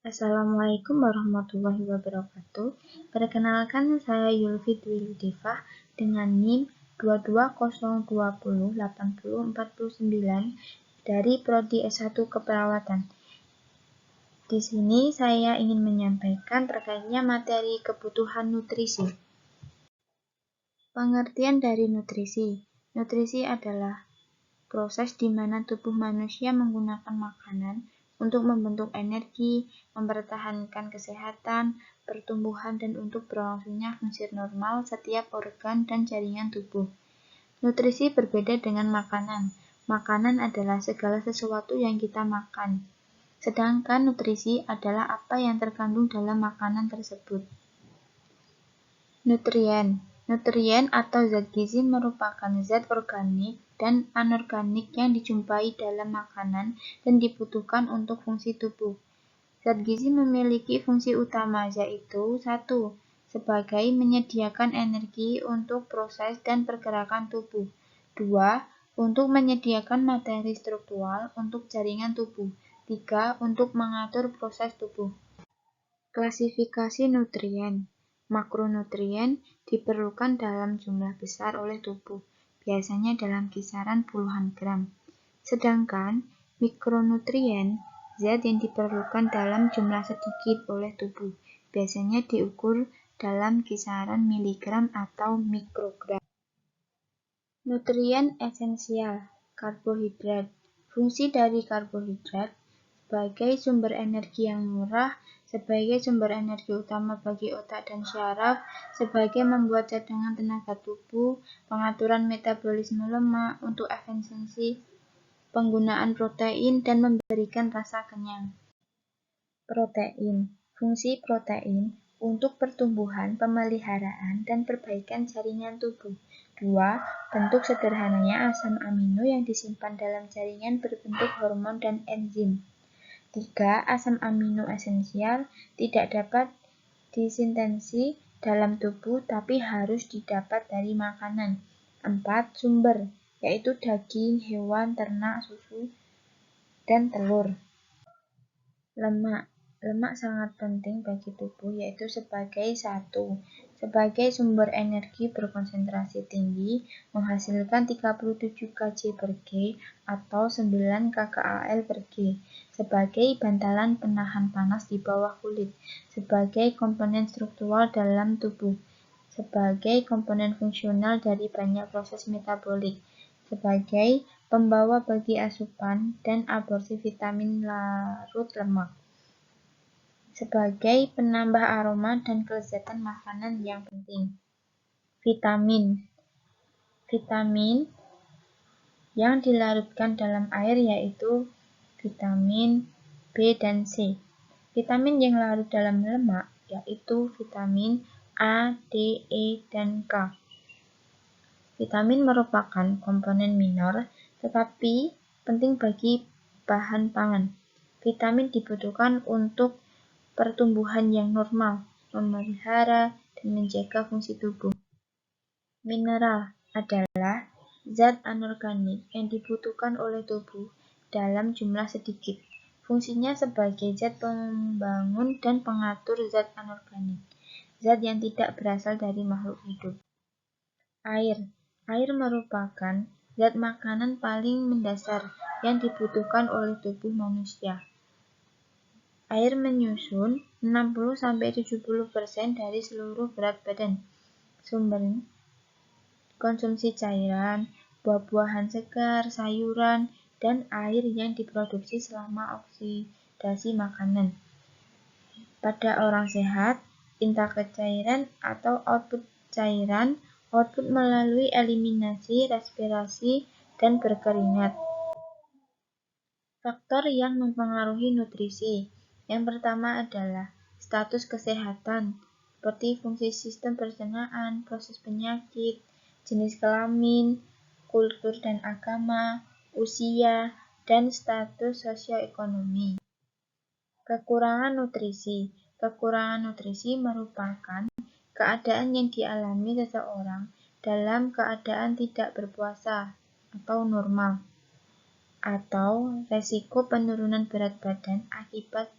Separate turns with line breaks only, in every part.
Assalamualaikum warahmatullahi wabarakatuh. Perkenalkan, saya Yulfi Dwi Ludifah dengan NIM 220208049 dari Prodi S1 Keperawatan. Di sini saya ingin menyampaikan terkaitnya materi kebutuhan nutrisi. Pengertian dari nutrisi. Nutrisi adalah proses di mana tubuh manusia menggunakan makanan untuk membentuk energi, mempertahankan kesehatan, pertumbuhan, dan untuk berlangsungnya fungsi normal setiap organ dan jaringan tubuh. Nutrisi berbeda dengan makanan. Makanan adalah segala sesuatu yang kita makan. Sedangkan nutrisi adalah apa yang terkandung dalam makanan tersebut. Nutrien atau zat gizi merupakan zat organik dan anorganik yang dijumpai dalam makanan dan dibutuhkan untuk fungsi tubuh. Zat gizi memiliki fungsi utama, yaitu 1. Sebagai menyediakan energi untuk proses dan pergerakan tubuh. 2. Untuk menyediakan materi struktural untuk jaringan tubuh. 3. Untuk mengatur proses tubuh. Klasifikasi nutrien. Makronutrien diperlukan dalam jumlah besar oleh tubuh, biasanya dalam kisaran puluhan gram. Sedangkan mikronutrien, zat yang diperlukan dalam jumlah sedikit oleh tubuh, biasanya diukur dalam kisaran miligram atau mikrogram. Nutrien esensial, karbohidrat. Fungsi dari karbohidrat sebagai sumber energi yang murah, sebagai sumber energi utama bagi otak dan syaraf, sebagai membuat cadangan tenaga tubuh, pengaturan metabolisme lemak, untuk efisiensi penggunaan protein, dan memberikan rasa kenyang. Protein. Fungsi protein untuk pertumbuhan, pemeliharaan, dan perbaikan jaringan tubuh. 2. Bentuk sederhananya asam amino yang disimpan dalam jaringan berbentuk hormon dan enzim. 3. Asam amino esensial tidak dapat disintesis dalam tubuh tapi harus didapat dari makanan. 4. Sumber, yaitu daging, hewan, ternak, susu, dan telur. Lemak. Lemak sangat penting bagi tubuh, yaitu sebagai 1. Sebagai sumber energi berkonsentrasi tinggi, menghasilkan 37 kJ/G atau 9 kcal per G. Sebagai bantalan penahan panas di bawah kulit. Sebagai komponen struktural dalam tubuh. Sebagai komponen fungsional dari banyak proses metabolik. Sebagai pembawa bagi asupan dan absorpsi vitamin larut lemak. Sebagai penambah aroma dan kelezatan makanan yang penting. Vitamin. Vitamin yang dilarutkan dalam air yaitu vitamin B dan C. Vitamin yang larut dalam lemak yaitu vitamin A, D, E, dan K. Vitamin merupakan komponen minor tetapi penting bagi bahan pangan. Vitamin dibutuhkan untuk pertumbuhan yang normal, memelihara, dan menjaga fungsi tubuh. Mineral adalah zat anorganik yang dibutuhkan oleh tubuh dalam jumlah sedikit. Fungsinya sebagai zat pembangun dan pengatur zat anorganik, zat yang tidak berasal dari makhluk hidup. Air. Air merupakan zat makanan paling mendasar yang dibutuhkan oleh tubuh manusia. Air menyusun 60-70% dari seluruh berat badan. Sumber konsumsi cairan, buah-buahan segar, sayuran, dan air yang diproduksi selama oksidasi makanan. Pada orang sehat, intake cairan atau output cairan, output melalui eliminasi, respirasi, dan berkeringat. Faktor yang mempengaruhi nutrisi. Yang pertama adalah status kesehatan, seperti fungsi sistem pencernaan, proses penyakit, jenis kelamin, kultur dan agama, usia, dan status sosioekonomi. Kekurangan nutrisi. Kekurangan nutrisi merupakan keadaan yang dialami seseorang dalam keadaan tidak berpuasa atau normal, atau resiko penurunan berat badan akibat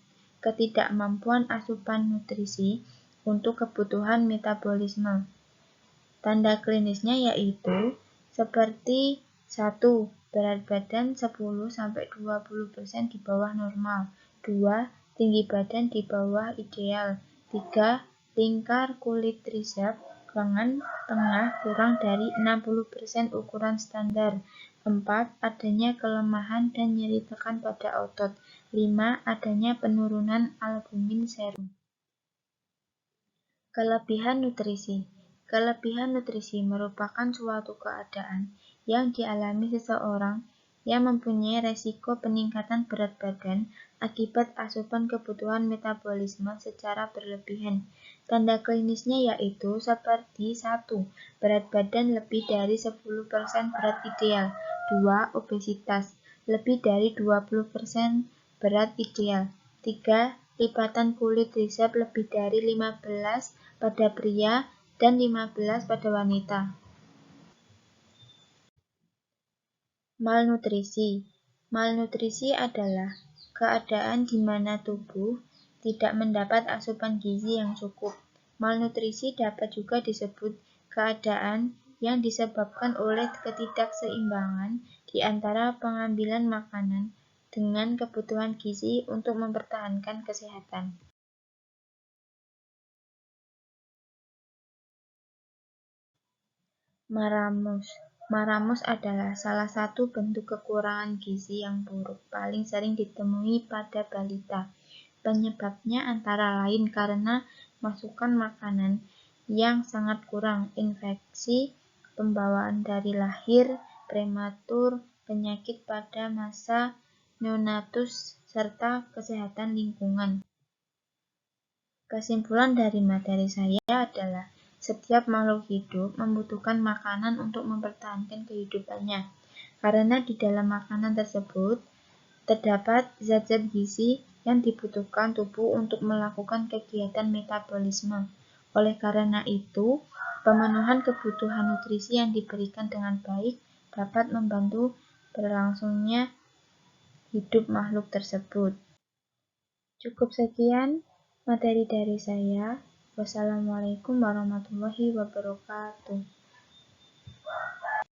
ketidakmampuan asupan nutrisi untuk kebutuhan metabolisme. Tanda klinisnya yaitu seperti 1. Berat badan 10-20% di bawah normal. 2. Tinggi badan di bawah ideal. 3. Lingkar kulit trisep lengan tengah kurang dari 60% ukuran standar. 4. Adanya kelemahan dan nyeri tekan pada otot. 5. Adanya penurunan albumin serum. Kelebihan nutrisi. Kelebihan nutrisi merupakan suatu keadaan yang dialami seseorang yang mempunyai resiko peningkatan berat badan akibat asupan kebutuhan metabolisme secara berlebihan. Tanda klinisnya yaitu seperti 1. Berat badan lebih dari 10% berat ideal. 2. Obesitas lebih dari 20% berat ideal. 3. Lipatan kulit trisep lebih dari 15 pada pria dan 15 pada wanita. Malnutrisi. Malnutrisi adalah keadaan di mana tubuh tidak mendapat asupan gizi yang cukup. Malnutrisi dapat juga disebut keadaan yang disebabkan oleh ketidakseimbangan di antara pengambilan makanan dengan kebutuhan gizi untuk mempertahankan kesehatan. Maramus. Maramus adalah salah satu bentuk kekurangan gizi yang buruk paling sering ditemui pada balita. Penyebabnya antara lain karena masukan makanan yang sangat kurang, infeksi, pembawaan dari lahir, prematur, penyakit pada masa neonatus, serta kesehatan lingkungan. Kesimpulan dari materi saya adalah setiap makhluk hidup membutuhkan makanan untuk mempertahankan kehidupannya, karena di dalam makanan tersebut terdapat zat-zat gizi yang dibutuhkan tubuh untuk melakukan kegiatan metabolisme. Oleh karena itu, pemenuhan kebutuhan nutrisi yang diberikan dengan baik dapat membantu berlangsungnya hidup makhluk tersebut. Cukup sekian materi dari saya. Wassalamualaikum warahmatullahi wabarakatuh.